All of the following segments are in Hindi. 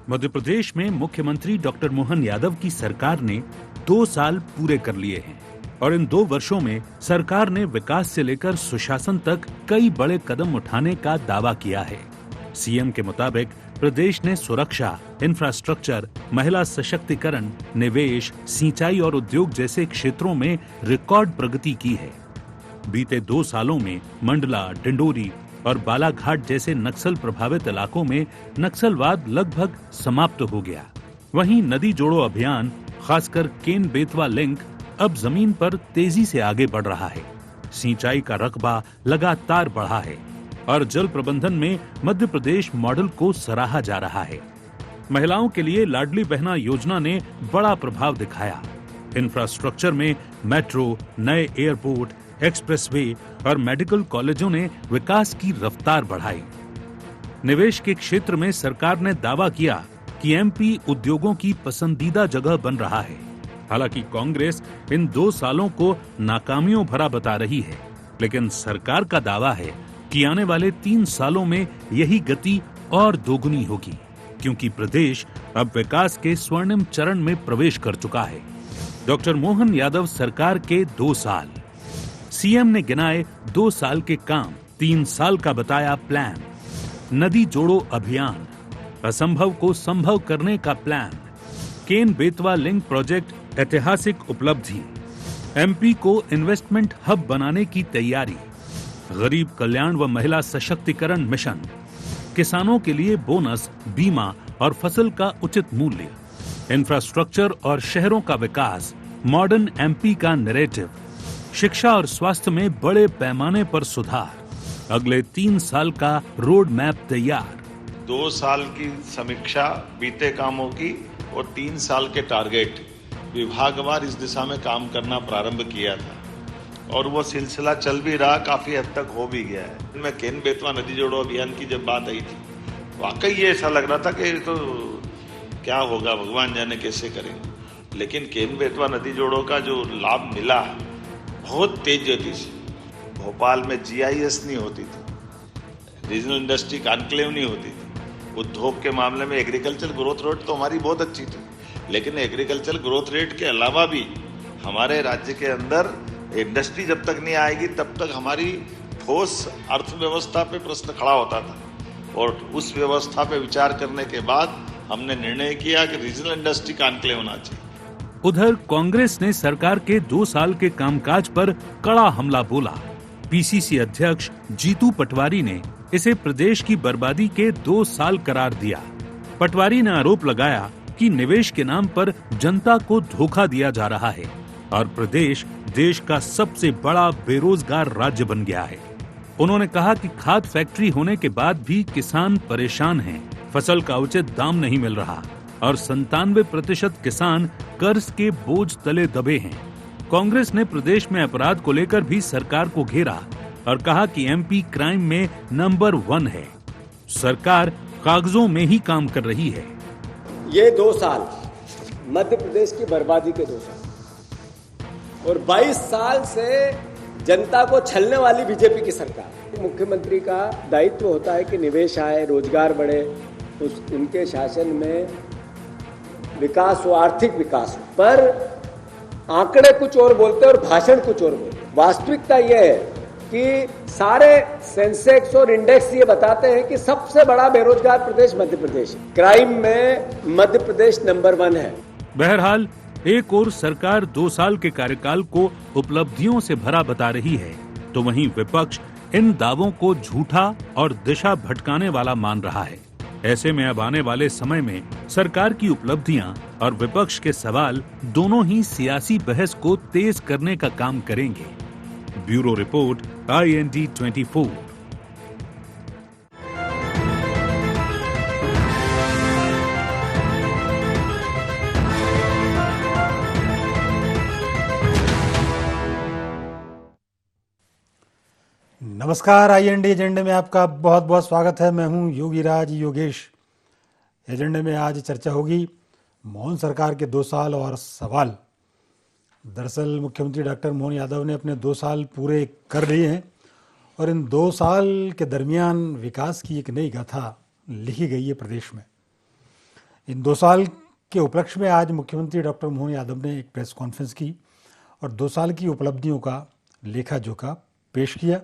मध्य प्रदेश में मुख्यमंत्री डॉक्टर मोहन यादव की सरकार ने 2 साल पूरे कर लिए हैं और इन 2 वर्षों में सरकार ने विकास से लेकर सुशासन तक कई बड़े कदम उठाने का दावा किया है। सीएम के मुताबिक प्रदेश ने सुरक्षा, इंफ्रास्ट्रक्चर, महिला सशक्तिकरण, निवेश, सिंचाई और उद्योग जैसे क्षेत्रों में रिकॉर्ड प्रगति की है। बीते 2 सालों में मंडला, डिंडोरी और बालाघाट जैसे नक्सल प्रभावित इलाकों में नक्सलवाद लगभग समाप्त हो गया। वहीं नदी जोड़ो अभियान, खासकर केन बेतवा लिंक, अब जमीन पर तेजी से आगे बढ़ रहा है। सिंचाई का रकबा लगातार बढ़ा है और जल प्रबंधन में मध्य प्रदेश मॉडल को सराहा जा रहा है। महिलाओं के लिए लाडली बहना योजना ने बड़ा प्रभाव दिखाया। इंफ्रास्ट्रक्चर में मेट्रो, नए एयरपोर्ट, एक्सप्रेसवे और मेडिकल कॉलेजों ने विकास की रफ्तार बढ़ाई। निवेश के क्षेत्र में सरकार ने दावा किया कि एमपी उद्योगों की पसंदीदा जगह बन रहा है। हालांकि कांग्रेस इन 2 सालों को नाकामियों भरा बता रही है, लेकिन सरकार का दावा है कि आने वाले 3 सालों में यही गति और दोगुनी होगी, क्योंकि प्रदेश अब विकास के स्वर्णिम चरण में प्रवेश कर चुका है। डॉक्टर मोहन यादव सरकार के 2 साल। सीएम ने गिनाए 2 साल के काम, 3 साल का बताया प्लान। नदी जोड़ो अभियान, असंभव को संभव करने का plan. Ken Betwa link project ऐतिहासिक उपलब्धि। एमपी को इन्वेस्टमेंट हब बनाने की तैयारी। गरीब कल्याण व महिला सशक्तिकरण मिशन। किसानों के लिए बोनस, बीमा और फसल का उचित मूल्य। इंफ्रास्ट्रक्चर और शहरों का विकास, मॉडर्न एमपी का नैरेटिव। शिक्षा और स्वास्थ्य में बड़े पैमाने पर सुधार। अगले 3 साल का रोड मैप तैयार। 2 साल की समीक्षा बीते कामों की और 3 साल के टारगेट, विभागवार इस दिशा में काम करना प्रारंभ किया था और वो सिलसिला चल भी रहा, काफी हद तक हो भी गया है। मैं केन बेतवा नदी जोड़ो अभियान की जब बात आई थी, वाकई ये ऐसा लग रहा था कि तो क्या होगा, भगवान जाने कैसे करेंगे। लेकिन केन बेतवा नदी जोड़ो का जो लाभ मिला बहुत तेज गति से। भोपाल में जीआईएस नहीं होती थी, रीजनल इंडस्ट्री कॉन्क्लेव नहीं होती थी। उद्योग के मामले में एग्रीकल्चर ग्रोथ रेट तो हमारी बहुत अच्छी थी, लेकिन एग्रीकल्चर ग्रोथ रेट के अलावा भी हमारे राज्य के अंदर इंडस्ट्री जब तक नहीं आएगी तब तक हमारी ठोस अर्थव्यवस्था पे प्रश्न खड़ा होता था। और उस व्यवस्था पे विचार करने के बाद हमने निर्णय किया कि रीजनल इंडस्ट्री कॉन्क्लेव होना चाहिए। उधर कांग्रेस ने सरकार के 2 साल के कामकाज पर कड़ा हमला बोला। पीसीसी अध्यक्ष जीतू पटवारी ने इसे प्रदेश की बर्बादी के 2 साल करार दिया। पटवारी ने आरोप लगाया कि निवेश के नाम पर जनता को धोखा दिया जा रहा है और प्रदेश देश का सबसे बड़ा बेरोजगार राज्य बन गया है। उन्होंने कहा कि खाद फैक्ट्री होने के बाद भी किसान परेशान हैं, फसल का उचित दाम नहीं मिल रहा और 97% किसान कर्ज के बोझ तले दबे हैं। कांग्रेस ने प्रदेश में अपराध को लेकर भी सरकार को घेरा और कहा कि एमपी क्राइम में नंबर 1 है। सरकार कागजों में ही काम कर रही है। ये 2 साल मध्य प्रदेश की बर्बादी के 2 साल और 22 साल से जनता को छलने वाली बीजेपी की सरकार। मुख्यमंत्री का दायित्व होता है कि निवेश आए, रोजगार बढ़े, उनके शासन में विकास हो, आर्थिक विकास हो। पर आंकड़े कुछ और बोलते हैं और भाषण कुछ और बोलते हैं। वास्तविकता यह है कि सारे सेंसेक्स और इंडेक्स ये बताते हैं कि सबसे बड़ा बेरोजगार प्रदेश मध्य प्रदेश है। क्राइम में मध्य प्रदेश नंबर 1 है। बहरहाल एक और सरकार 2 साल के कार्यकाल को उपलब्धियों से भरा बता रही है, तो वहीं विपक्ष इन दावों को झूठा और दिशा भटकाने वाला मान रहा है। ऐसे में अब आने वाले समय में सरकार की उपलब्धियां और विपक्ष के सवाल दोनों ही सियासी बहस को तेज करने का काम करेंगे। Bureau report, IND 24। नमस्कार, IND एजेंडे में आपका बहुत बहुत स्वागत है। मैं हूं योगीराज योगेश। एजेंडे में आज चर्चा होगी मोहन सरकार के 2 साल और सवाल। दरअसल मुख्यमंत्री डॉक्टर मोहन यादव ने अपने 2 साल पूरे कर लिए हैं और इन 2 साल के दरमियान विकास की एक नई गाथा लिखी गई है प्रदेश में। इन 2 साल के उपलक्ष्य में आज मुख्यमंत्री डॉक्टर मोहन यादव ने एक प्रेस कॉन्फ्रेंस की और 2 साल की उपलब्धियों का लेखा जोखा पेश किया।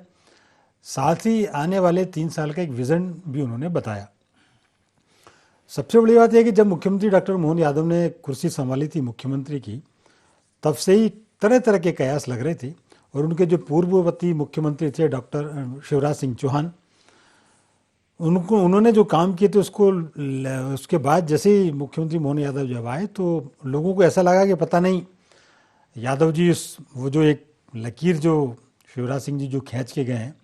साथ ही आने वाले 3 साल का एक विजन भी उन्होंने बताया। सबसे बड़ी बात यह कि जब मुख्यमंत्री डॉक्टर मोहन यादव ने कुर्सी संभाली थी मुख्यमंत्री की, तब से ही तरह तरह के कयास लग रहे थे और उनके जो पूर्ववर्ती मुख्यमंत्री थे डॉक्टर शिवराज सिंह चौहान, उन्होंने जो काम किए थे उसके बाद जैसे ही मुख्यमंत्री मोहन यादव जब आए तो लोगों को ऐसा लगा कि पता नहीं यादव जी वो जो एक लकीर जो शिवराज सिंह जी जो खींच के गए हैं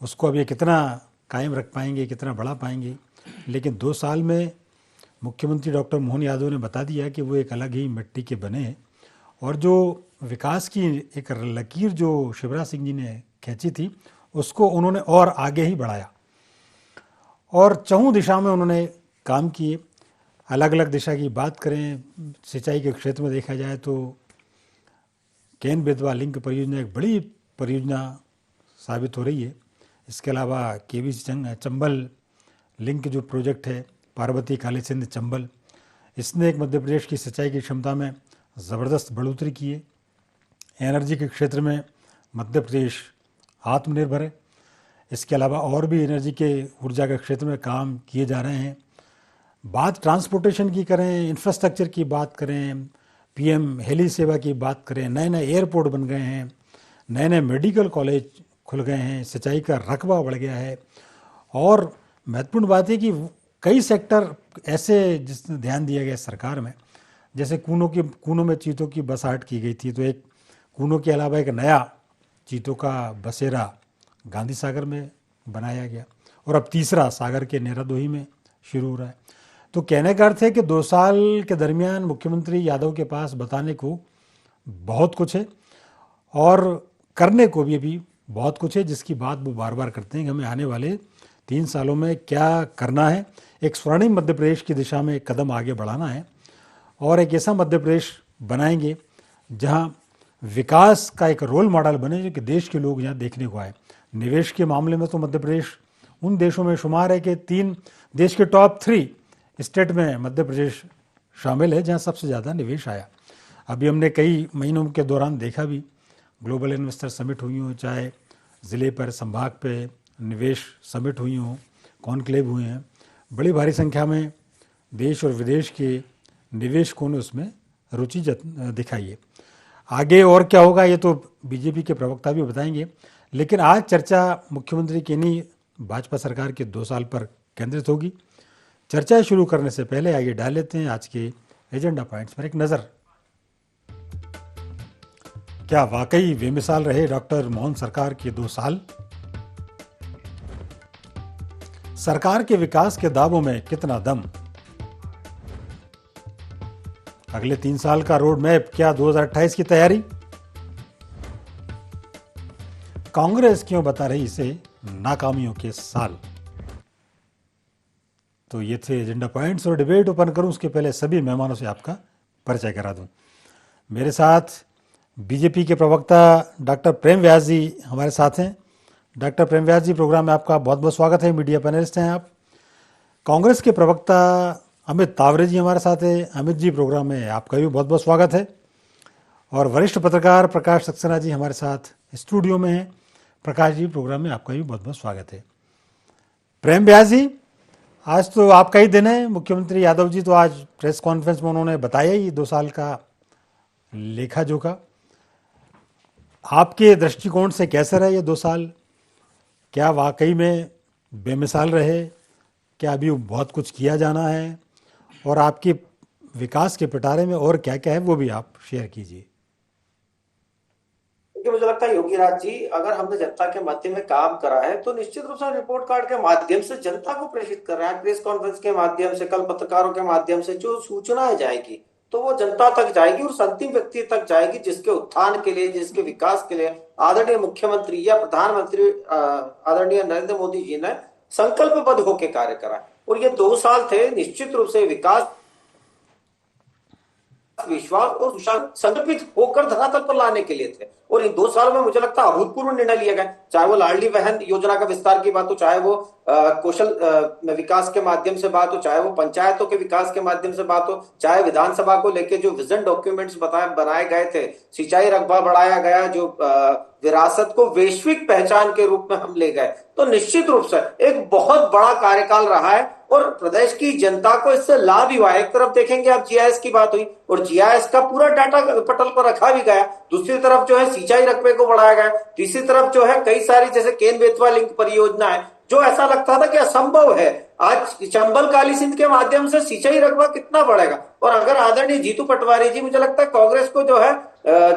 उसको अब ये कितना कायम रख पाएंगे, कितना बढ़ा पाएंगे। लेकिन 2 साल में मुख्यमंत्री डॉक्टर मोहन यादव ने बता दिया कि वो एक अलग ही मिट्टी के बने और जो विकास की एक लकीर जो शिवराज सिंह जी ने खींची थी उसको उन्होंने और आगे ही बढ़ाया और चहुं दिशा में उन्होंने काम किए। अलग अलग दिशा की बात करें, सिंचाई के क्षेत्र में देखा जाए तो केन बेतवा लिंक परियोजना एक बड़ी परियोजना साबित हो रही है। इसके अलावा केबीसी चंबल लिंक जो प्रोजेक्ट है पार्वती कालीसिंध चंबल, इसने एक मध्य प्रदेश की सिंचाई की क्षमता में ज़बरदस्त बढ़ोतरी की है। एनर्जी के क्षेत्र में मध्य प्रदेश आत्मनिर्भर है। इसके अलावा और भी एनर्जी के ऊर्जा के क्षेत्र में काम किए जा रहे हैं। बात ट्रांसपोर्टेशन की करें, इंफ्रास्ट्रक्चर की बात करें, पीएम हेली सेवा की बात करें, नए नए एयरपोर्ट बन गए हैं, नए नए मेडिकल कॉलेज खुल गए हैं, सिंचाई का रकबा बढ़ गया है। और महत्वपूर्ण बात है कि कई सेक्टर ऐसे जिसमें ध्यान दिया गया सरकार में, जैसे कूनों में चीतों की बसाहट की गई थी, तो एक कूनों के अलावा एक नया चीतों का बसेरा गांधी सागर में बनाया गया और अब तीसरा सागर के नेरादोही में शुरू हो रहा है। तो कहने का अर्थ है कि 2 साल के दरमियान मुख्यमंत्री यादव के पास बताने को बहुत कुछ है और करने को भी बहुत कुछ है, जिसकी बात वो बार बार करते हैं कि हमें आने वाले 3 सालों में क्या करना है। एक स्वर्णिम मध्य प्रदेश की दिशा में एक कदम आगे बढ़ाना है और एक ऐसा मध्य प्रदेश बनाएंगे जहां विकास का एक रोल मॉडल बने जो कि देश के लोग यहाँ देखने को आए। निवेश के मामले में तो मध्य प्रदेश उन देशों में शुमार है कि 3 देश के टॉप 3 स्टेट में मध्य प्रदेश शामिल है जहाँ सबसे ज़्यादा निवेश आया। अभी हमने कई महीनों के दौरान देखा भी, ग्लोबल इन्वेस्टर समिट हुई हो, चाहे ज़िले पर संभाग पे निवेश समिट हुई हो, कॉन्क्लेव हुए हैं, बड़ी भारी संख्या में देश और विदेश के निवेशकों ने उसमें रुचि दिखाई है। आगे और क्या होगा ये तो बीजेपी के प्रवक्ता भी बताएंगे, लेकिन आज चर्चा मुख्यमंत्री की नहीं भाजपा सरकार के 2 साल पर केंद्रित होगी। चर्चा शुरू करने से पहले आइए डाल लेते हैं आज के एजेंडा पॉइंट्स पर एक नज़र। क्या वाकई बेमिसाल रहे डॉक्टर मोहन सरकार के 2 साल? सरकार के विकास के दावों में कितना दम? अगले 3 साल का रोड मैप, क्या 2028 की तैयारी? कांग्रेस क्यों बता रही इसे नाकामियों के साल? तो ये थे एजेंडा पॉइंट्स और डिबेट ओपन करूं उसके पहले सभी मेहमानों से आपका परिचय करा दूं। मेरे साथ बीजेपी के प्रवक्ता डॉक्टर प्रेम व्यास जी हमारे साथ हैं। डॉक्टर प्रेम व्यास जी, प्रोग्राम में आपका बहुत बहुत स्वागत है। मीडिया पैनलिस्ट हैं आप। कांग्रेस के प्रवक्ता अमित तावरे जी हमारे साथ हैं। अमित जी, प्रोग्राम में आपका भी बहुत बहुत स्वागत है। और वरिष्ठ पत्रकार प्रकाश सक्सेना जी हमारे साथ स्टूडियो में हैं। प्रकाश जी, प्रोग्राम में आपका भी बहुत बहुत स्वागत है। प्रेम व्यास जी, आज तो आपका ही दिन है। मुख्यमंत्री यादव जी तो आज प्रेस कॉन्फ्रेंस में उन्होंने बताया ही 2 साल का लेखा जोखा। आपके दृष्टिकोण से कैसा रहे ये 2 साल? क्या वाकई में बेमिसाल रहे? क्या अभी बहुत कुछ किया जाना है? और आपके विकास के पिटारे में और क्या क्या है वो भी आप शेयर कीजिए। मुझे लगता है योगी राज जी, अगर हमने जनता के मध्य में काम करा है तो निश्चित रूप से रिपोर्ट कार्ड के माध्यम से जनता को प्रेषित कर रहे हैं। प्रेस कॉन्फ्रेंस के माध्यम से, कल पत्रकारों के माध्यम से जो सूचनाएं जाएगी तो वो जनता तक जाएगी और अंतिम व्यक्ति तक जाएगी, जिसके उत्थान के लिए, जिसके विकास के लिए आदरणीय मुख्यमंत्री या प्रधानमंत्री आदरणीय नरेंद्र मोदी जी ने संकल्पबद्ध होकर कार्य करा। और ये 2 साल थे निश्चित रूप से विकास विश्वास और सुशासन संगठित होकर धरातल पर लाने के लिए थे। और इन 2 सालों में मुझे लगता है अभूतपूर्व निर्णय लिए गए, चाहे वो लाडली बहन योजना का विस्तार की बात हो, चाहे वो कौशल विकास के माध्यम से बात हो, चाहे वो पंचायतों के विकास के माध्यम से बात हो, चाहे विधानसभा को लेकर जो विजन डॉक्यूमेंट्स बनाए गए थे, सिंचाई रकबा बढ़ाया गया, जो विरासत को वैश्विक पहचान के रूप में हम ले गए। तो निश्चित रूप से एक बहुत बड़ा कार्यकाल रहा है और प्रदेश की जनता को इससे लाभ ही हुआ है। एक तरफ देखेंगे आप जीआईएस की बात हुई और जीआईएस का पूरा डाटा पटल पर रखा भी गया, दूसरी तरफ जो है सिंचाई रकबे को बढ़ाया गया, तीसरी तरफ जो है कई सारी जैसे केन बेतवा लिंक परियोजना है जो ऐसा लगता था कि असंभव है, आज चंबल काली सिंध के माध्यम से सिंचाई रकबा कितना बढ़ेगा। और अगर आदरणीय जीतू पटवारी जी, मुझे लगता है कांग्रेस को जो है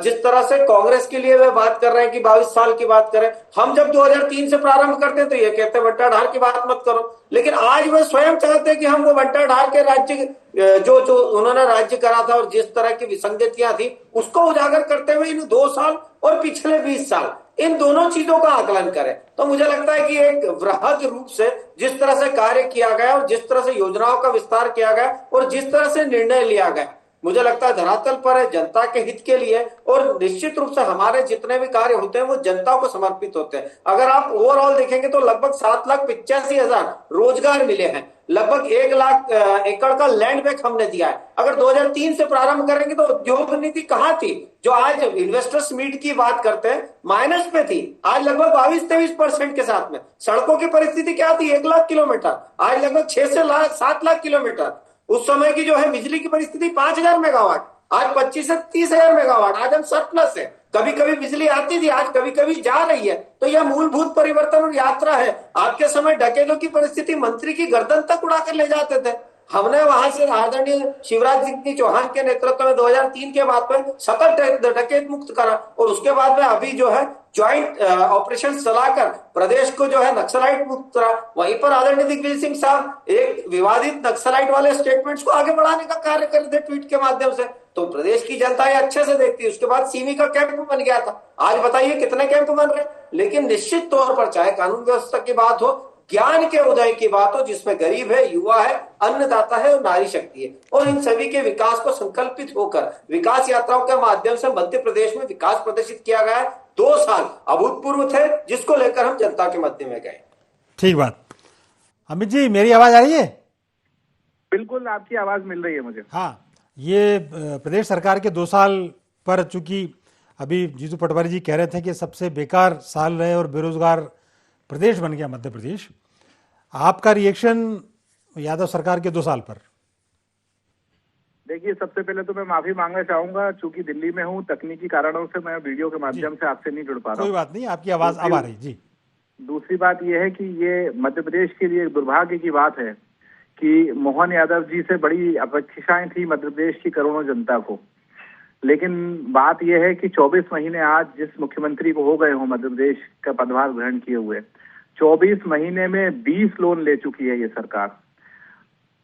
जिस तरह से कांग्रेस के लिए वे बात कर रहे हैं कि 22 साल की बात करें, हम जब 2003 से प्रारंभ करते तो ये कहते बंटा ढार की बात मत करो, लेकिन आज वे स्वयं चाहते हैं कि हम वो बंटा ढार के राज्य जो उन्होंने राज्य करा था और जिस तरह की विसंगतियां थी उसको उजागर करते हुए इन 2 साल और पिछले 20 साल इन दोनों चीजों का आकलन करें तो मुझे लगता है कि एक वृहद रूप से जिस तरह से कार्य किया गया और जिस तरह से योजनाओं का विस्तार किया गया और जिस तरह से निर्णय लिया गया, मुझे लगता है धरातल पर है जनता के हित के लिए। और निश्चित रूप से हमारे जितने भी कार्य होते हैं वो जनता को समर्पित होते हैं। अगर आप ओवरऑल देखेंगे तो लगभग 7,85,000 रोजगार मिले हैं, लगभग 1 लाख एकड़ का लैंड बैंक हमने दिया है। अगर 2003 से प्रारंभ करेंगे तो उद्योग नीति कहां थी, जो आज इन्वेस्टर्स मीट की बात करते हैं माइनस पे थी, आज लगभग 22-23% के साथ में। सड़कों की परिस्थिति क्या थी, 1 लाख किलोमीटर, आज लगभग 6 से 7 लाख किलोमीटर। उस समय की जो है बिजली की परिस्थिति 5,000 मेगावाट, आज 25 से 30,000 मेगावाट। आज हम सरप्लस है, कभी कभी बिजली आती थी, आज कभी कभी जा रही है। तो यह मूलभूत परिवर्तन और यात्रा है। आपके समय डकैतों की परिस्थिति मंत्री की गर्दन तक उड़ाकर ले जाते थे, हमने वहां से आदरणीय शिवराज सिंह चौहान के नेतृत्व में 2003 के बाद में सतत डकैत मुक्त करा और उसके बाद में अभी जो है ज्वाइंट ऑपरेशन चलाकर प्रदेश को जो है नक्सलाइट मुक्त करा। वहीं पर आदरणीय दिग्विजय सिंह साहब एक विवादित नक्सलाइट वाले स्टेटमेंट्स को आगे बढ़ाने का कार्य कर रहे थे ट्वीट के माध्यम से, तो प्रदेश की जनता ये अच्छे से देखती है। उसके बाद सीमी का कैंप बन गया था, आज बताइए कितने कैंप बन रहे। लेकिन निश्चित तौर पर चाहे कानून व्यवस्था की बात हो, ज्ञान के उदय की बात हो, जिसमें गरीब है, युवा है, अन्नदाता है और नारी शक्ति है, और इन सभी के विकास को संकल्पित होकर विकास यात्राओं के माध्यम से मध्य प्रदेश में विकास प्रदर्शित किया गया है। 2 साल अभूतपूर्व थे जिसको लेकर हम जनता के मध्य में गए। ठीक बात। अमित जी, मेरी आवाज आ रही है? बिल्कुल, आपकी आवाज मिल रही है मुझे। हाँ, ये प्रदेश सरकार के 2 साल पर चूंकि अभी जीतू पटवारी जी कह रहे थे कि सबसे बेकार साल रहे और बेरोजगार प्रदेश बन गया मध्य प्रदेश, आपका रिएक्शन यादव सरकार के 2 साल पर? देखिए, सबसे पहले तो मैं माफी मांगना चाहूंगा, चूंकि दिल्ली में हूं, तकनीकी कारणों से मैं वीडियो के माध्यम से आपसे नहीं जुड़ पा रहा हूं। कोई बात नहीं, आपकी आवाज अब आ रही जी। दूसरी बात यह है कि ये मध्य प्रदेश के लिए दुर्भाग्य की बात है कि मोहन यादव जी से बड़ी अपेक्षाएं थी मध्य प्रदेश की करोड़ों जनता को, लेकिन बात यह है कि 24 महीने आज जिस मुख्यमंत्री को हो गए हो मध्य प्रदेश का पदभार ग्रहण किए हुए, 24 महीने में 20 लोन ले चुकी है ये सरकार।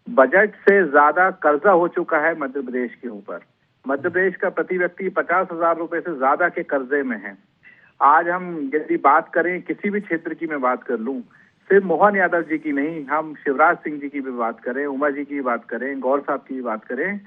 बजट से ज्यादा कर्जा हो चुका है मध्य प्रदेश के ऊपर। मध्य प्रदेश का प्रति व्यक्ति 50,000 रुपए से ज्यादा के कर्जे में है। आज हम यदि बात करें, किसी भी क्षेत्र की मैं बात कर लूं, सिर्फ मोहन यादव जी की नहीं, हम शिवराज सिंह जी की भी बात करें, उमा जी की बात करें, गौर साहब की भी बात करें,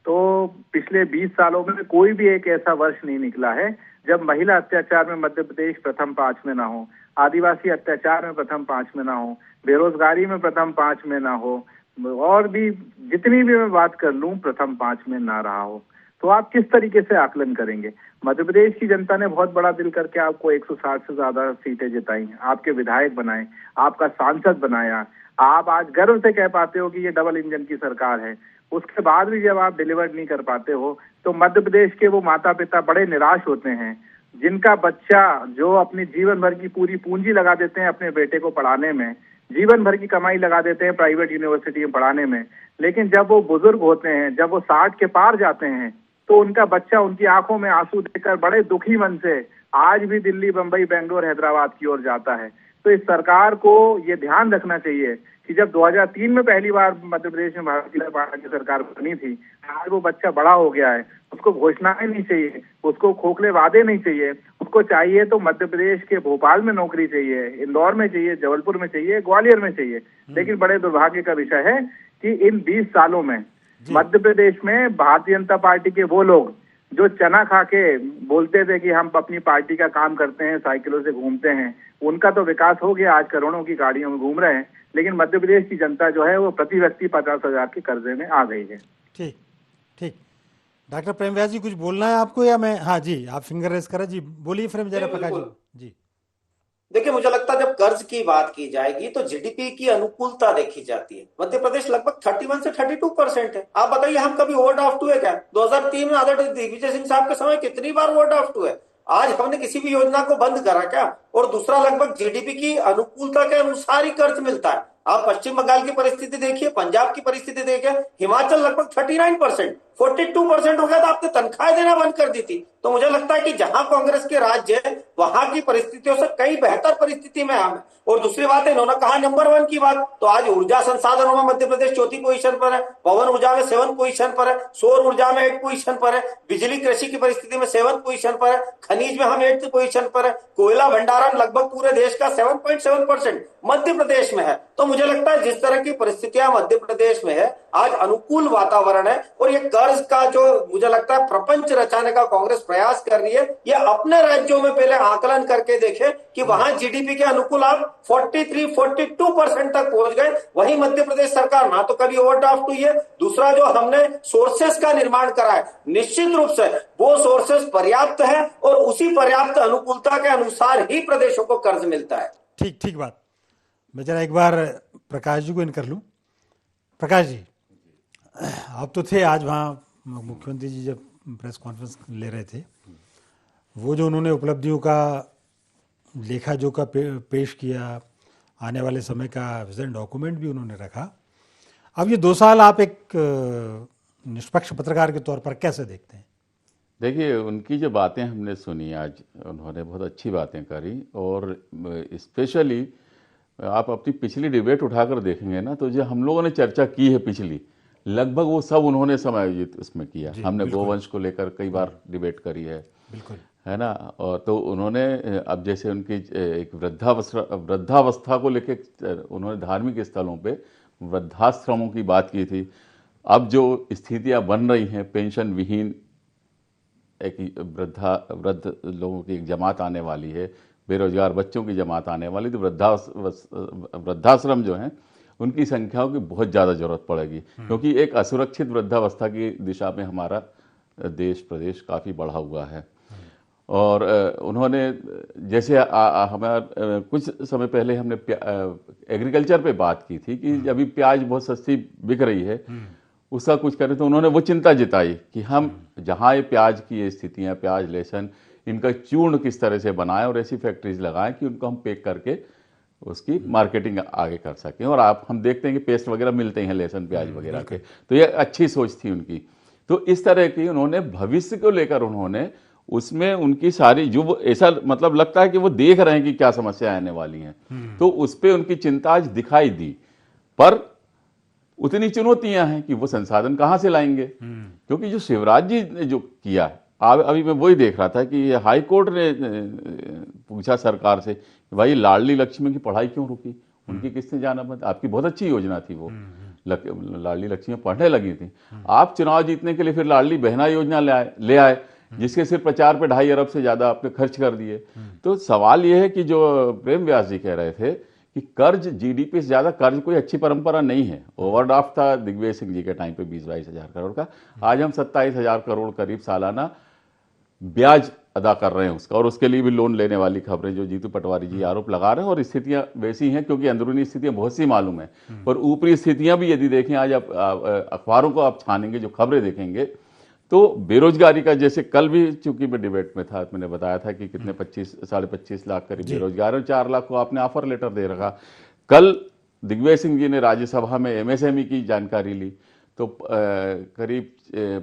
तो पिछले 20 सालों में कोई भी एक ऐसा वर्ष नहीं निकला है जब महिला अत्याचार में मध्य प्रदेश प्रथम 5 में ना हो, आदिवासी अत्याचार में प्रथम 5 में ना हो, बेरोजगारी में प्रथम 5 में ना हो, और भी जितनी भी मैं बात कर लूं प्रथम 5 में ना रहा हो। तो आप किस तरीके से आकलन करेंगे? मध्य प्रदेश की जनता ने बहुत बड़ा दिल करके आपको 160 से ज्यादा सीटें जिताई, आपके विधायक बनाए, आपका सांसद बनाया, आप आज गर्व से कह पाते हो कि ये डबल इंजन की सरकार है। उसके बाद भी जब आप डिलीवर नहीं कर पाते हो तो मध्य प्रदेश के वो माता पिता बड़े निराश होते हैं जिनका बच्चा, जो अपनी जीवन भर की पूरी पूंजी लगा देते हैं अपने बेटे को पढ़ाने में, जीवन भर की कमाई लगा देते हैं प्राइवेट यूनिवर्सिटी में पढ़ाने में, लेकिन जब वो बुजुर्ग होते हैं, जब वो 60 के पार जाते हैं, तो उनका बच्चा उनकी आंखों में आंसू देखकर बड़े दुखी मन से आज भी दिल्ली, बंबई, बेंगलोर, हैदराबाद की ओर जाता है। तो इस सरकार को ये ध्यान रखना चाहिए कि जब 2003 में पहली बार मध्य प्रदेश में भारतीय जनता पार्टी की सरकार बनी थी, आज वो बच्चा बड़ा हो गया है, उसको घोषणाएं नहीं चाहिए, उसको खोखले वादे नहीं चाहिए, उसको चाहिए तो मध्य प्रदेश के भोपाल में नौकरी चाहिए, इंदौर में चाहिए, जबलपुर में चाहिए, ग्वालियर में चाहिए। लेकिन बड़े दुर्भाग्य का विषय है कि इन 20 सालों में मध्य प्रदेश में भारतीय जनता पार्टी के वो लोग जो चना खा के बोलते थे कि हम अपनी पार्टी का काम करते हैं, साइकिलों से घूमते हैं, उनका तो विकास हो गया, आज करोड़ों की गाड़ियों में घूम रहे हैं। लेकिन मध्य प्रदेश की जनता जो है वो प्रति व्यक्ति 50,000 के कर्जे में आ गई है। ठीक ठीक। डॉक्टर प्रेम व्यास जी कुछ बोलना है आपको या मैं? हाँ जी, आप फिंगर रेस करें जी, बोलिए फिर जरा प्रकाश जी। देखिए, मुझे लगता है जब कर्ज की बात की जाएगी तो जीडीपी की अनुकूलता देखी जाती है। मध्य प्रदेश लगभग 31 से 32% है। आप बताइए, हम कभी ओवरड्राफ्ट हुए क्या? 2003 में आदरणीय दिग्विजय सिंह साहब के समय कितनी बार ओवरड्राफ्ट हुए? आज हमने किसी भी योजना को बंद करा क्या? और दूसरा, लगभग जीडीपी की अनुकूलता के अनुसार ही कर्ज मिलता है। आप पश्चिम बंगाल की परिस्थिति देखिए, पंजाब की परिस्थिति देखिए, हिमाचल लगभग 39%, 42% हो गया तो आपने तनख्वाहें देना बंद कर दी थी। तो मुझे लगता है कि जहां कांग्रेस के राज्य है वहां की परिस्थितियों से कई बेहतर परिस्थिति में हम है। और दूसरी बात है, इन्होंने कहा नंबर 1 की बात, तो आज ऊर्जा संसाधनों में मध्य प्रदेश 4थी पोजीशन पर है, पवन ऊर्जा में 7th पोजीशन पर है, सौर ऊर्जा में 8th पोजीशन पर है, बिजली कृषि की परिस्थिति में 7th पोजीशन पर है, खनिज में हम 8th पोजीशन पर है, कोयला भंडारण लगभग पूरे देश का 7.7% मध्य प्रदेश में है। तो मुझे लगता है जिस तरह की परिस्थितियां मध्य प्रदेश में है, आज अनुकूल वातावरण है। और ये कर्ज का जो मुझे लगता है प्रपंच रचाने का कांग्रेस प्रयास कर रही है, ये अपने राज्यों में पहले आकलन करके देखे कि वहां जीडीपी के अनुकूल आप 43-42% तक पहुंच गए। वहीं मध्य प्रदेश सरकार ना तो कभी ओवरड्राफ्ट हुई है, दूसरा जो हमने सोर्सेस का निर्माण करा है, निश्चित रूप से वो सोर्सेस पर्याप्त है और उसी पर्याप्त अनुकूलता के अनुसार ही प्रदेशों को कर्ज मिलता है। ठीक ठीक बात। मैं जरा एक बार प्रकाश जी को इन कर लूं। प्रकाश जी, आप तो थे आज वहाँ, मुख्यमंत्री जी जब प्रेस कॉन्फ्रेंस ले रहे थे, वो जो उन्होंने उपलब्धियों का लेखा जोखा पेश किया, आने वाले समय का विजन डॉक्यूमेंट भी उन्होंने रखा। अब ये 2 साल आप एक निष्पक्ष पत्रकार के तौर पर कैसे देखते हैं? देखिए, उनकी जो बातें हमने सुनी आज, उन्होंने बहुत अच्छी बातें करी। और स्पेशली आप अपनी पिछली डिबेट उठाकर देखेंगे ना, तो जो हम लोगों ने चर्चा की है पिछली, लगभग वो सब उन्होंने समायोजित उसमें किया। हमने गोवंश को लेकर कई बार डिबेट करी है, बिल्कुल, है ना। और तो उन्होंने अब जैसे उनकी एक वृद्धावस्था को लेकर उन्होंने धार्मिक स्थलों पे वृद्धाश्रमों की बात की थी। अब जो स्थितियां बन रही हैं, पेंशन विहीन एक वृद्ध लोगों की एक जमात आने वाली है, बेरोजगार बच्चों की जमात आने वाली, तो वृद्धाश्रम जो हैं उनकी संख्याओं की बहुत ज़्यादा जरूरत पड़ेगी, क्योंकि एक असुरक्षित वृद्धावस्था की दिशा में हमारा देश प्रदेश काफ़ी बढ़ा हुआ है। और उन्होंने जैसे हमारे कुछ समय पहले हमने एग्रीकल्चर पे बात की थी कि अभी प्याज बहुत सस्ती बिक रही है, उसका कुछ करें, तो उन्होंने वो चिंता जताई कि हम जहाँ ये प्याज की स्थितियाँ, प्याज लहसुन, इनका चूर्ण किस तरह से बनाएं और ऐसी फैक्ट्रीज लगाएं कि उनको हम पैक करके उसकी मार्केटिंग आगे कर सकें। और हम देखते हैं कि पेस्ट वगैरह मिलते हैं लहसुन प्याज वगैरह के, तो ये अच्छी सोच थी उनकी। तो इस तरह की उन्होंने भविष्य को लेकर उन्होंने उसमें उनकी सारी जो ऐसा मतलब लगता है कि वो देख रहे हैं कि क्या समस्या आने वाली हैं, तो उस पर उनकी चिंता आज दिखाई दी। पर उतनी चुनौतियां हैं कि वो संसाधन कहाँ से लाएंगे, क्योंकि जो शिवराज जी ने जो किया, अभी मैं वही देख रहा था कि हाई कोर्ट ने पूछा सरकार से, भाई लाडली लक्ष्मी की पढ़ाई क्यों रुकी, उनकी किसने जाना बंद? आपकी बहुत अच्छी योजना थी वो, लाडली लक्ष्मी पढ़ने लगी थी। आप चुनाव जीतने के लिए फिर लाडली बहना योजना ले आए, जिसके सिर्फ प्रचार पे 2.5 अरब से ज्यादा आपने खर्च कर दिए। तो सवाल यह है कि जो प्रेम व्यास जी कह रहे थे कि कर्ज जीडीपी से ज्यादा कर्ज कोई अच्छी परंपरा नहीं है। ओवरड्राफ्ट था दिग्विजय सिंह जी के टाइम पे 20-22 हजार करोड़ का, आज हम 27 हजार करोड़ करीब सालाना ब्याज अदा कर रहे हैं उसका, और उसके लिए भी लोन लेने वाली खबरें जो जीतू पटवारी जी आरोप लगा रहे हैं। और स्थितियां वैसी हैं क्योंकि अंदरूनी स्थितियां बहुत सी मालूम है, पर ऊपरी स्थितियां भी यदि देखें, आज आप अखबारों को आप छानेंगे, जो खबरें देखेंगे, तो बेरोजगारी का, जैसे कल भी चूंकि मैं डिबेट में था, मैंने बताया था कि कितने 25-25.5 लाख करीब बेरोजगार है, 4 लाख को आपने ऑफर लेटर दे रखा। कल दिग्विजय सिंह जी ने राज्यसभा में एमएसएमई की जानकारी ली, तो करीब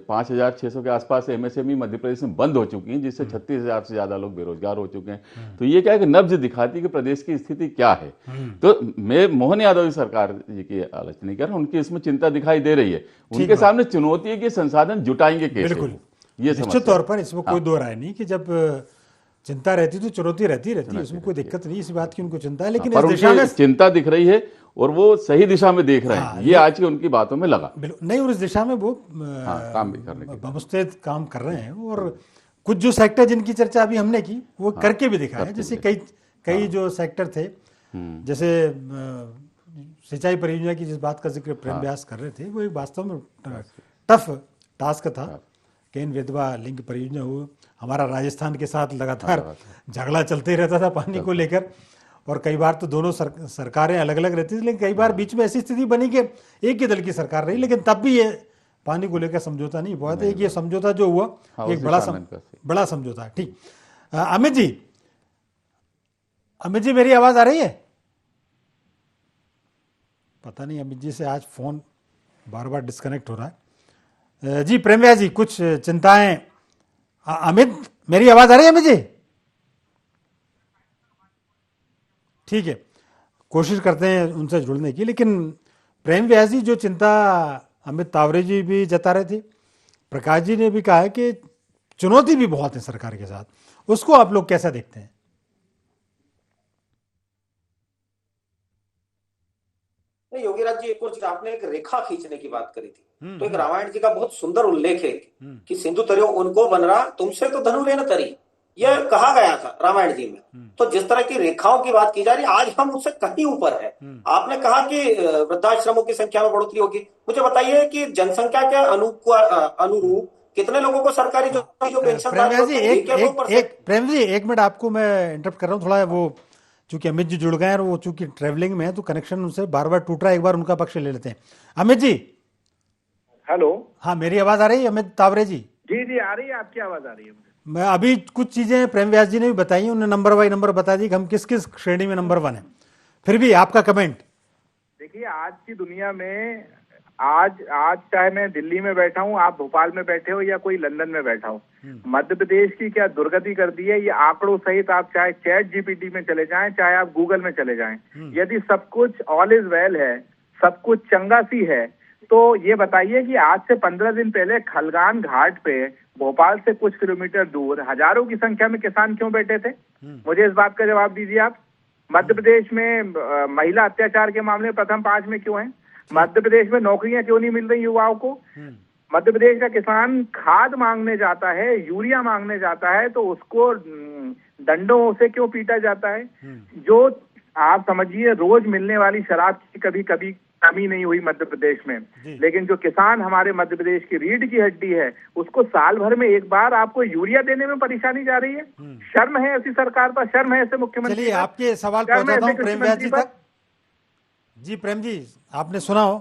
5,600 के आसपास एमएसएमई मध्य प्रदेश में बंद हो चुकी हैं, जिससे 36,000 से ज्यादा लोग बेरोजगार हो चुके हैं। तो ये क्या है कि नब्ज दिखाती है कि प्रदेश की स्थिति क्या है। तो मैं मोहन यादव सरकार जी की आलोचना नहीं कर रहा, उनकी इसमें चिंता दिखाई दे रही है। उनके सामने चुनौती है कि संसाधन जुटाएंगे कैसे। बिल्कुल, ये निश्चित तौर पर इसमें कोई दो राय नहीं कि जब चिंता रहती तो चुनौती रहती है, उसमें कोई दिक्कत नहीं, इस बात की उनको चिंता है। लेकिन इस दिशा में चिंता दिख रही है, और वो सही दिशा में देख रहे हैं, ये आज की उनकी बातों में लगा। बिल्कुल नहीं, और इस दिशा में वो काम भी करने के बमुस्तैद काम कर रहे हैं। और कुछ जो सेक्टर जिनकी चर्चा अभी हमने की वो करके भी दिखाया, जैसे कई जो सेक्टर थे, जैसे सिंचाई परियोजना की जिस बात का जिक्र प्रेम व्यास कर रहे थे, वो एक वास्तव में टफ टास्क था। केन बेतवा लिंक परियोजना हो, हमारा राजस्थान के साथ लगातार झगड़ा चलते रहता था पानी को लेकर, और कई बार तो दोनों सरकारें अलग अलग रहती थी, लेकिन कई बार बीच में ऐसी स्थिति बनी कि एक ही दल की सरकार रही, लेकिन तब भी ये पानी को लेकर समझौता नहीं हुआ था। एक ये समझौता जो हुआ एक बड़ा समझौता है। ठीक, अमित जी मेरी आवाज आ रही है? पता नहीं अमित जी से आज फोन बार बार डिस्कनेक्ट हो रहा है। जी प्रेम व्यास जी, कुछ चिंताएं? अमित मेरी आवाज आ रही है अमित जी? ठीक है, कोशिश करते हैं उनसे जुड़ने की। लेकिन प्रेम व्यास जी, जो चिंता अमित तावरे जी भी जता रहे थे, प्रकाश जी ने भी कहा है कि चुनौती भी बहुत है सरकार के साथ, उसको आप लोग कैसा देखते हैं? योगीराज जी, एक और चीज, आपने एक रेखा खींचने की बात करी थी, तो एक रामायण जी का बहुत सुंदर उल्लेख है कि सिंधु तरियो उनको बन रहा, तुमसे तो धनु लेना तरी, यह कहा गया था रामायण जी में। तो जिस तरह की रेखाओं की बात की जा रही है, आज हम उससे कहीं ऊपर है। आपने कहा कि वृद्धाश्रमों की संख्या में बढ़ोतरी होगी, मुझे बताइए कि जनसंख्या के अनुरूप कितने लोगों को सरकारी जो पेंशन? प्रेम जी एक मिनट, आपको मैं इंटरप्ट कर रहा हूँ थोड़ा। वो चूंकि अमित जी जुड़ गए हैं और वो चूंकि ट्रेवलिंग में है, तो कनेक्शन उनसे बार बार टूट रहा है, एक बार उनका पक्ष ले लेते हैं। अमित जी, हेलो। हाँ, मेरी आवाज आ रही है अमित तावरे जी? जी आ रही है, आपकी आवाज आ रही है। मैं अभी कुछ चीजें प्रेम व्यास जी ने भी बताई, उन्होंने नंबर बाई नंबर बता दी कि हम किस किस श्रेणी में नंबर 1 है। फिर भी आपका कमेंट। देखिए, आज की दुनिया में आज चाहे मैं दिल्ली में बैठा हूँ, आप भोपाल में बैठे हो, या कोई लंदन में बैठा हो, मध्य प्रदेश की क्या दुर्गति कर दी है, ये आंकड़ों सहित आप चाहे चैट जीपीटी में चले जाएं, चाहे आप गूगल में चले जाएं, यदि सब कुछ ऑल इज वेल है, सब कुछ चंगा सी है, तो ये बताइए कि आज से 15 दिन पहले खलगान घाट पे भोपाल से कुछ किलोमीटर दूर हजारों की संख्या में किसान क्यों बैठे थे? मुझे इस बात का जवाब दीजिए आप। मध्य प्रदेश में महिला अत्याचार के मामले प्रथम 5 में क्यों हैं? मध्य प्रदेश में नौकरियां क्यों नहीं मिल रही युवाओं को? मध्य प्रदेश का किसान खाद मांगने जाता है, यूरिया मांगने जाता है, तो उसको डंडों से क्यों पीटा जाता है? जो आप समझिए रोज मिलने वाली शराब की कभी कभी कमी नहीं हुई मध्य प्रदेश में, लेकिन जो किसान हमारे मध्य प्रदेश की रीढ़ की हड्डी है, उसको साल भर में एक बार आपको यूरिया देने में परेशानी जा रही है। शर्म है ऐसी सरकार पर, शर्म है ऐसे मुख्यमंत्री। चलिए आपके सवाल पहुंचाता हूं प्रेम व्यास जी तक। जी प्रेम जी, आपने सुना हो?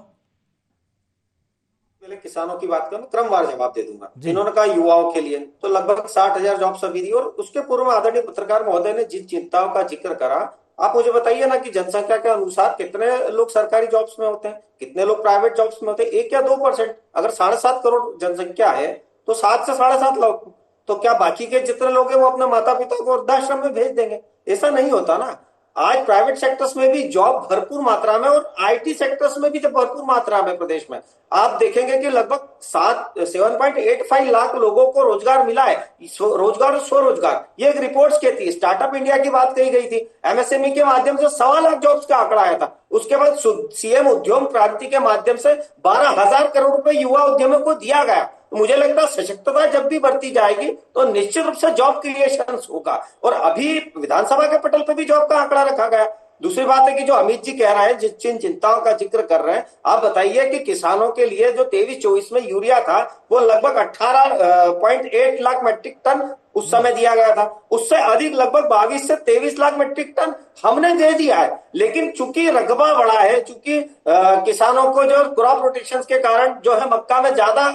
पहले किसानों की बात करूं, क्रमवार जवाब दे दूंगा। इन्होंने कहा युवाओं के लिए, तो लगभग 60,000 जॉब्स अभी दी, और उसके पूर्व आदरणीय पत्रकार महोदय ने जिन चिंताओं का जिक्र करा, आप मुझे बताइए ना कि जनसंख्या के अनुसार कितने लोग सरकारी जॉब्स में होते हैं, कितने लोग प्राइवेट जॉब्स में होते हैं? 1 या 2%। अगर 7.5 करोड़ जनसंख्या है तो 7 से 7.5 लाख, तो क्या बाकी के जितने लोग हैं वो अपने माता पिता को वृद्धाश्रम में भेज देंगे? ऐसा नहीं होता ना। आज प्राइवेट सेक्टर्स में भी जॉब भरपूर मात्रा में, और आईटी सेक्टर्स में भी भरपूर मात्रा में प्रदेश में आप देखेंगे कि लगभग 7.85 लाख लोगों को रोजगार मिला है। रोजगार और स्वरोजगार, ये एक रिपोर्ट्स कहती है। स्टार्टअप इंडिया की बात कही गई थी, एमएसएमई के माध्यम से 1.25 लाख जॉब्स का आंकड़ा आया था। उसके बाद सीएम उद्यम क्रांति के माध्यम से 12,000 करोड़ रुपए युवा उद्यमियों को दिया गया। तो मुझे लगता है सशक्तता जब भी बढ़ती जाएगी तो निश्चित रूप से जॉब क्रिएशन होगा, और अभी विधानसभा के पटल पे भी जॉब का आंकड़ा रखा गया। दूसरी बात है कि जो अमित जी कह रहे हैं, जिन चिंताओं का जिक्र कर रहे हैं, आप बताइए कि किसानों के लिए जो 23-24 में यूरिया था वो लगभग 18.8 लाख मीट्रिक टन उस समय दिया गया था। उससे अधिक लगभग 22 से 23 लाख मीट्रिक टन हमने दे दिया है। लेकिन चूंकि रकबा बड़ा है, चूंकि किसानों को जो क्रॉप रोटेशन के कारण जो है मक्का में ज्यादा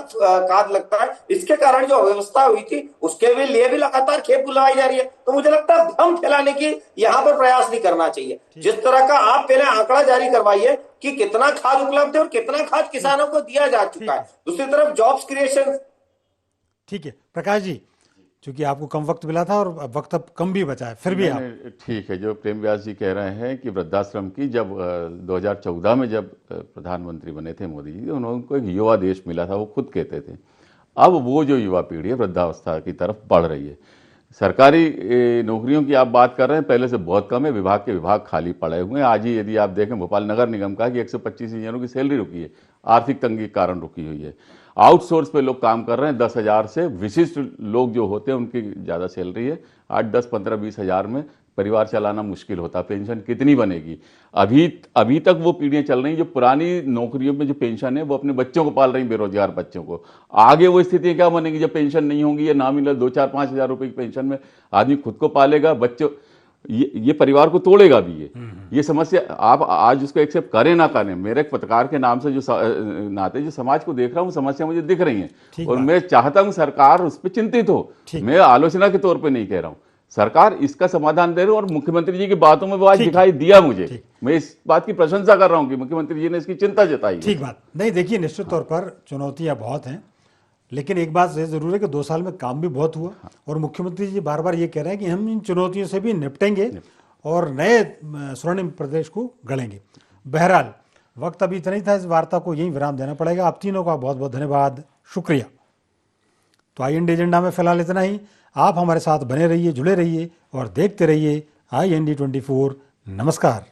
खाद लगता है, इसके कारण जो अव्यवस्था हुई थी उसके लिए भी लगातार खेप बुलाई जा रही है। तो मुझे लगता है भ्रम फैलाने की यहाँ पर प्रयास नहीं करना चाहिए। जिस तरह का आप पहले आंकड़ा जारी करवाइए कि कितना खाद उपलब्ध है और कितना खाद किसानों को दिया जा चुका है। दूसरी तरफ जॉब्स क्रिएशन। ठीक है प्रकाश जी, क्योंकि आपको कम वक्त मिला था और वक्त अब कम भी बचा है, फिर भी आप ठीक है। जो प्रेम व्यास जी कह रहे हैं कि वृद्धाश्रम की जब 2014 में जब प्रधानमंत्री बने थे मोदी जी, उनको एक युवा देश मिला था, वो खुद कहते थे। अब वो जो युवा पीढ़ी है वृद्धावस्था की तरफ बढ़ रही है। सरकारी नौकरियों की आप बात कर रहे हैं, पहले से बहुत कम है। विभाग के विभाग खाली पड़े हुए हैं। आज ही यदि आप देखें, भोपाल नगर निगम का कि 125 इंजीनियरों की सैलरी रुकी है, आर्थिक तंगी के कारण रुकी हुई है। आउटसोर्स पे लोग काम कर रहे हैं। 10,000 से विशिष्ट लोग जो होते हैं उनकी ज़्यादा सैलरी है। 8, 10, 15, 20 हज़ार में परिवार चलाना मुश्किल होता। पेंशन कितनी बनेगी? अभी तक वो पीढ़ियां चल रही हैं जो पुरानी नौकरियों में जो पेंशन है वो अपने बच्चों को पाल रही, बेरोजगार बच्चों को। आगे वो स्थिति क्या बनेगी जब पेंशन नहीं होंगी या ना मिले? 2, 4, 5 हज़ार रुपए की पेंशन में आदमी खुद को पालेगा, बच्चों, ये परिवार को तोड़ेगा भी। ये समस्या आप आज उसको एक्सेप्ट करें ना करें, मेरे एक पत्रकार के नाम से जो नाते जो समाज को देख रहा हूँ, समस्या मुझे दिख रही है और मैं चाहता हूँ सरकार उस पर चिंतित हो। मैं आलोचना के तौर पर नहीं कह रहा हूँ, सरकार इसका समाधान दे रही है और मुख्यमंत्री जी की बातों में वो आज दिखाई दिया मुझे। मैं इस बात की प्रशंसा कर रहा हूं कि मुख्यमंत्री जी ने इसकी चिंता जताई। ठीक बात नहीं, देखिए निश्चित तौर पर चुनौतियां बहुत हैं, लेकिन एक बात जरूर है कि 2 साल में काम भी बहुत हुआ और मुख्यमंत्री जी बार बार ये कह रहे हैं कि हम इन चुनौतियों से भी निपटेंगे और नए स्वर्णिम प्रदेश को गढ़ेंगे। बहरहाल वक्त अभी इतना ही था, इस वार्ता को यहीं विराम देना पड़ेगा। आप तीनों का बहुत बहुत धन्यवाद, शुक्रिया। तो IND एजेंडा में फिलहाल इतना ही। आप हमारे साथ बने रहिए, जुड़े रहिए और देखते रहिए IND 24। नमस्कार।